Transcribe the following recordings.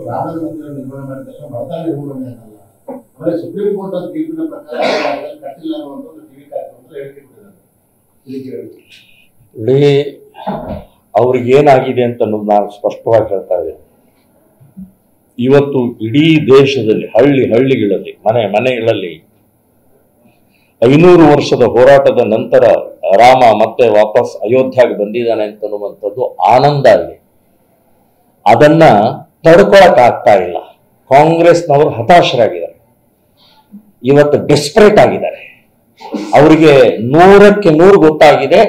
ರಾಮನ ಮಂದಿರ ನಿರ್ಮಾಣ ಮಾಡಿದ ತಕ್ಷಣ ಬಡತನ ನಿರ್ಮೂಲನೆ ಅನ್ನಲ್ಲ. ಆಮೇಲೆ ಸುಪ್ರೀಂ ಕೋರ್ಟ್ ತೀರ್ಪಿನ ಪ್ರಕಾರ ಕಟ್ಟಿಲ್ಲ ಅನ್ನುವಂಥ ಒಂದು ಟಿವಿ ಕಾರ್ಯಕ್ರಮದಲ್ಲಿ ಹೇಳಿಕೆ ಕೊಟ್ಟಿದ್ದಾರೆ. ಇಡೀ ಅವ್ರಿಗೆ ಏನಾಗಿದೆ ಅಂತ ಅನ್ನೋದು ನಾನು ಸ್ಪಷ್ಟವಾಗಿ ಹೇಳ್ತಾ ಇದ್ದೇನೆ. ಇವತ್ತು ಇಡೀ ದೇಶದಲ್ಲಿ ಹಳ್ಳಿಗಳಲ್ಲಿ ಮನೆಗಳಲ್ಲಿ 500 ವರ್ಷದ ಹೋರಾಟದ ನಂತರ ರಾಮ ಮತ್ತೆ ವಾಪಸ್ ಅಯೋಧ್ಯೆಗೆ ಬಂದಿದ್ದಾನೆ ಅಂತನ್ನುವಂಥದ್ದು ಆನಂದ ಇದೆ. ಅದನ್ನ ತಡ್ಕೊಳಕ್ ಆಗ್ತಾ ಇಲ್ಲ. ಕಾಂಗ್ರೆಸ್ನವರು ಹತಾಶರಾಗಿದ್ದಾರೆ, ಇವತ್ತು ಡೆಸ್ಪರೇಟ್ ಆಗಿದ್ದಾರೆ. ಅವರಿಗೆ 100ಕ್ಕೆ 100 ಗೊತ್ತಾಗಿದೆ,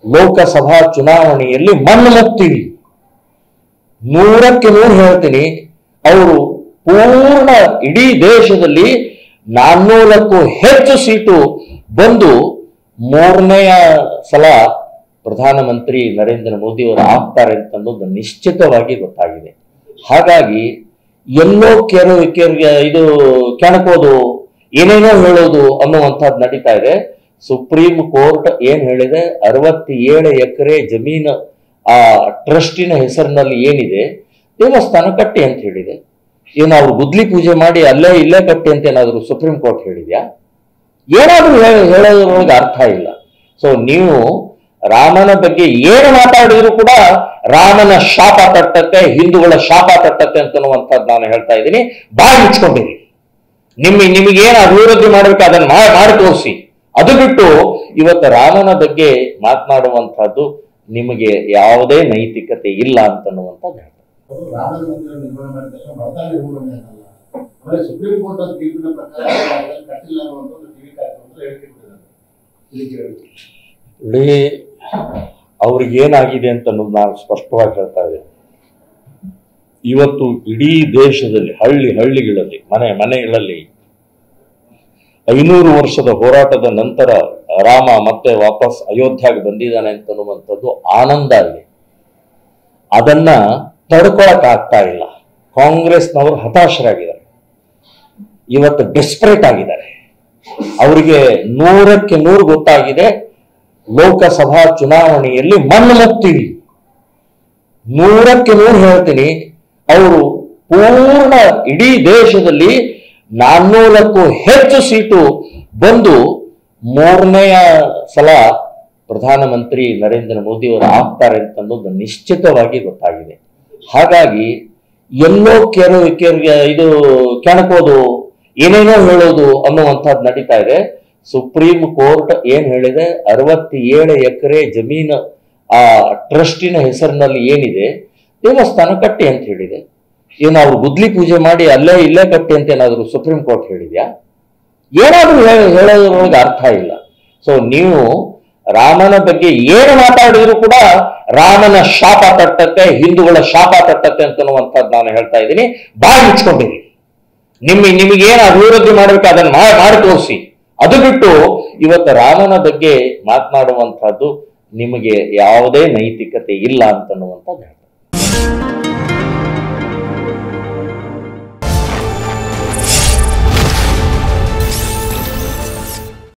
ಲೋಕಸಭಾ ಚುನಾವಣೆಯಲ್ಲಿ ಮಣ್ಣು ಮುಕ್ತೀವಿ. 100ಕ್ಕೆ 100 ಹೇಳ್ತೀನಿ, ಅವರು ಪೂರ್ಣ ಇಡೀ ದೇಶದಲ್ಲಿ 400ಕ್ಕೂ ಹೆಚ್ಚು ಸೀಟು ಬಂದು 3ನೇ ಸಲ ಪ್ರಧಾನಮಂತ್ರಿ ನರೇಂದ್ರ ಮೋದಿ ಅವರು ಆಗ್ತಾರೆ ಅಂತನ್ನೋದು ನಿಶ್ಚಿತವಾಗಿ ಗೊತ್ತಾಗಿದೆ. ಹಾಗಾಗಿ ಎಲ್ಲೋ ಇದು ಕೆಣಕೋದು, ಏನೇನೋ ಹೇಳೋದು ಅನ್ನುವಂಥದ್ದು ನಡೀತಾ ಇದೆ. ಸುಪ್ರೀಂ ಕೋರ್ಟ್ ಏನ್ ಹೇಳಿದೆ, 67 ಎಕರೆ ಜಮೀನು ಆ ಟ್ರಸ್ಟಿನ ಹೆಸರಿನಲ್ಲಿ ಏನಿದೆ ದೇವಸ್ಥಾನ ಕಟ್ಟಿ ಅಂತ ಹೇಳಿದೆ. ಏನು ಅವ್ರು ಗುದ್ಲಿ ಪೂಜೆ ಮಾಡಿ ಇಲ್ಲೇ ಕಟ್ಟಿ ಅಂತ ಏನಾದ್ರು ಸುಪ್ರೀಂ ಕೋರ್ಟ್ ಹೇಳಿದ್ಯಾ? ಏನಾದ್ರೂ ಹೇಳೋದ್ರೊಳಗೆ ಅರ್ಥ ಇಲ್ಲ. ಸೊ ನೀವು ರಾಮನ ಬಗ್ಗೆ ಏನು ಮಾತಾಡಿದ್ರು ಕೂಡ ರಾಮನ ಶಾಪ ತಟ್ಟತ್ತೆ, ಹಿಂದೂಗಳ ಶಾಪ ತಟ್ಟತ್ತೆ ಅಂತನ್ನುವಂಥದ್ದು ನಾನು ಹೇಳ್ತಾ ಇದ್ದೀನಿ. ಬಾಯಿ ಮುಚ್ಕೊಂಡಿರಿ. ನಿಮಗೇನು ಅಭಿವೃದ್ಧಿ ಮಾಡ್ಬೇಕು ಅದನ್ನ ಮಾಡಿ ತೋರಿಸಿ. ಅದು ಬಿಟ್ಟು ಇವತ್ತು ರಾಮನ ಬಗ್ಗೆ ಮಾತನಾಡುವಂಥದ್ದು ನಿಮಗೆ ಯಾವುದೇ ನೈತಿಕತೆ ಇಲ್ಲ ಅಂತನ್ನುವಂಥದ್ದು ಹೇಳ್ತಾರೆ. ರಾಮನ ಮಂದಿರ ನಿರ್ಮಾಣ ಮಾಡಿದ ತಕ್ಷಣ ಬಡತನ ನಿರ್ಮೂಲನೆ ಅನ್ನಲ್ಲ. ಆಮೇಲೆ ಸುಪ್ರೀಂ ಕೋರ್ಟ್ ತೀರ್ಪಿನ ಪ್ರಕಾರ ಕಟ್ಟಿಲ್ಲ ಅನ್ನುವಂಥ ಒಂದು ಟಿವಿ ಕಾರ್ಯಕ್ರಮದಲ್ಲಿ ಹೇಳಿಕೆ ಕೊಟ್ಟಿದ್ದಾರೆ. ಇಡೀ ಅವ್ರಿಗೆ ಏನಾಗಿದೆ ಅಂತ ಅನ್ನೋದು ನಾನು ಸ್ಪಷ್ಟವಾಗಿ ಹೇಳ್ತಾ ಇದ್ದೇನೆ. ಇವತ್ತು ಇಡೀ ದೇಶದಲ್ಲಿ ಹಳ್ಳಿಗಳಲ್ಲಿ ಮನೆಗಳಲ್ಲಿ 500 ವರ್ಷದ ಹೋರಾಟದ ನಂತರ ರಾಮ ಮತ್ತೆ ವಾಪಸ್ ಅಯೋಧ್ಯೆಗೆ ಬಂದಿದ್ದಾನೆ ಅಂತನ್ನುವಂಥದ್ದು ಆನಂದ ಇದೆ. ಅದನ್ನ ತಡ್ಕೊಳಕ್ ಆಗ್ತಾ ಇಲ್ಲ. ಕಾಂಗ್ರೆಸ್ನವರು ಹತಾಶರಾಗಿದ್ದಾರೆ, ಇವತ್ತು ಡೆಸ್ಪರೇಟ್ ಆಗಿದ್ದಾರೆ. ಅವರಿಗೆ 100ಕ್ಕೆ 100 ಗೊತ್ತಾಗಿದೆ, ಲೋಕಸಭಾ ಚುನಾವಣೆಯಲ್ಲಿ ಮಣ್ಣು ಮುಕ್ತೀವಿ. 100ಕ್ಕೆ 100 ಹೇಳ್ತೀನಿ, ಅವರು ಪೂರ್ಣ ಇಡೀ ದೇಶದಲ್ಲಿ 400ಕ್ಕೂ ಹೆಚ್ಚು ಸೀಟು ಬಂದು 3ನೇ ಸಲ ಪ್ರಧಾನಮಂತ್ರಿ ನರೇಂದ್ರ ಮೋದಿ ಅವರು ಆಗ್ತಾರೆ ಅಂತನ್ನೋದು ನಿಶ್ಚಿತವಾಗಿ ಗೊತ್ತಾಗಿದೆ. ಹಾಗಾಗಿ ಎಲ್ಲೋ ಇದು ಕೆಣಕೋದು, ಏನೇನೋ ಹೇಳೋದು ಅನ್ನುವಂಥದ್ದು ನಡೀತಾ ಇದೆ. ಸುಪ್ರೀಂ ಕೋರ್ಟ್ ಏನ್ ಹೇಳಿದೆ, 67 ಎಕರೆ ಜಮೀನು ಆ ಟ್ರಸ್ಟಿನ ಹೆಸರಿನಲ್ಲಿ ಏನಿದೆ ದೇವಸ್ಥಾನ ಕಟ್ಟಿ ಅಂತ ಹೇಳಿದೆ. ಏನು ಅವ್ರು ಗುದ್ಲಿ ಪೂಜೆ ಮಾಡಿ ಇಲ್ಲೇ ಕಟ್ಟಿ ಅಂತ ಏನಾದ್ರು ಸುಪ್ರೀಂ ಕೋರ್ಟ್ ಹೇಳಿದ್ಯಾ? ಏನಾದ್ರೂ ಹೇಳೋದ್ರೊಳಗೆ ಅರ್ಥ ಇಲ್ಲ. ಸೊ ನೀವು ರಾಮನ ಬಗ್ಗೆ ಏನು ಮಾತಾಡಿದ್ರು ಕೂಡ ರಾಮನ ಶಾಪ ತಟ್ಟತ್ತೆ, ಹಿಂದೂಗಳ ಶಾಪ ತಟ್ಟತ್ತೆ ಅಂತನ್ನುವಂಥದ್ದು ನಾನು ಹೇಳ್ತಾ ಇದ್ದೀನಿ. ಬಾಯಿ ಮುಚ್ಕೊಂಡಿರಿ. ನಿಮಗೇನು ಅಭಿವೃದ್ಧಿ ಮಾಡ್ಬೇಕು ಅದನ್ನ ಮಾಡಿ ತೋರಿಸಿ. ಅದು ಬಿಟ್ಟು ಇವತ್ತು ರಾಮನ ಬಗ್ಗೆ ಮಾತನಾಡುವಂಥದ್ದು ನಿಮಗೆ ಯಾವುದೇ ನೈತಿಕತೆ ಇಲ್ಲ ಅಂತನ್ನುವಂಥದ್ದು ಹೇಳ್ತಾರೆ.